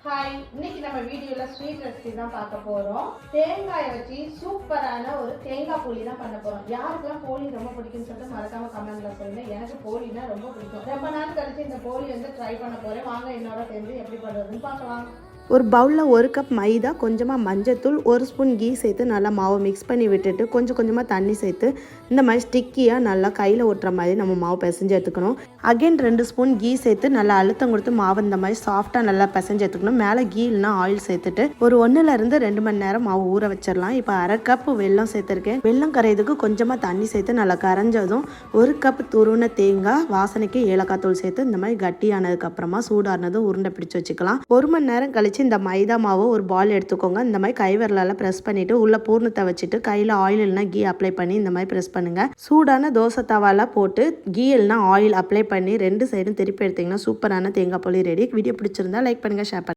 Hi, இன்னைக்கு நம்ம வீடியோல ஸ்வீட் ரெசிபி தான் பார்க்க போறோம். தேங்காயை வச்சு சூப்பரான ஒரு தேங்காய் போலி தான் பண்ண போறோம். யாருக்கெல்லாம் போலி ரொம்ப பிடிக்கும்னு சொல்லிட்டு மறக்காம கமெண்ட்ல சொல்லுங்க. எனக்கு போலினா ரொம்ப பிடிக்கும். ரொம்ப நாள் கழிச்சு இந்த போலி ட்ரை பண்ண போறேன். வாங்க என்னோட சேர்ந்து எப்படி பண்றதுன்னு பார்க்கலாம். ஒரு பவுலில் 1 கப் மைதா, கொஞ்சமாக மஞ்சத்தூள், 1 ஸ்பூன் கீ சேர்த்து நல்லா மாவு மிக்ஸ் பண்ணி விட்டுட்டு கொஞ்சம் கொஞ்சமாக தண்ணி சேர்த்து இந்த மாதிரி ஸ்டிக்கியாக நல்லா கையில் ஒட்டுற மாதிரி நம்ம மாவு பிசைஞ்சு எடுத்துக்கணும். அகைன் 2 ஸ்பூன் கீ சேர்த்து நல்லா அழுத்தம் கொடுத்து மாவு இந்த மாதிரி சாஃப்டாக நல்லா பிசைஞ்சு எடுத்துக்கணும். மேலே கீ இல்லைனா ஆயில் சேர்த்துட்டு ஒரு 1லேருந்து 2 மணி நேரம் மாவு ஊற வச்சிடலாம். இப்போ 1/2 கப் வெல்லம் சேர்த்துருக்கேன். வெல்லம் கரையிறதுக்கு கொஞ்சமாக தண்ணி சேர்த்து நல்லா கரைஞ்சதும் 1 கப் துருவின தேங்காய், வாசனைக்கு ஏலக்காய் தூள் சேர்த்து இந்த மாதிரி கட்டியானதுக்கப்புறமா சூடானதும் உருண்டை பிடிச்சி வச்சுக்கலாம். 1 மணி நேரம் கழிச்சு இந்த மைதா மாவு ஒரு பால் எடுத்துக்கோங்க. இந்த மாதிரி கை விரலால பிரஸ் பண்ணிட்டு உள்ள பூர்ணத்தை வச்சுட்டு கையில் ஆயில் இல்லைனா கீ அப்ளை பண்ணி இந்த மாதிரி பிரஸ் பண்ணுங்க. சூடான தோசை தவால போட்டு கீ இல்லைனா ஆயில் அப்ளை பண்ணி 2 சைடும் திருப்பி எடுத்தீங்கன்னா சூப்பரான தேங்காய் போலி ரெடி. வீடியோ பிடிச்சிருந்தா லைக் பண்ணுங்க, ஷேர் பண்ணுங்க.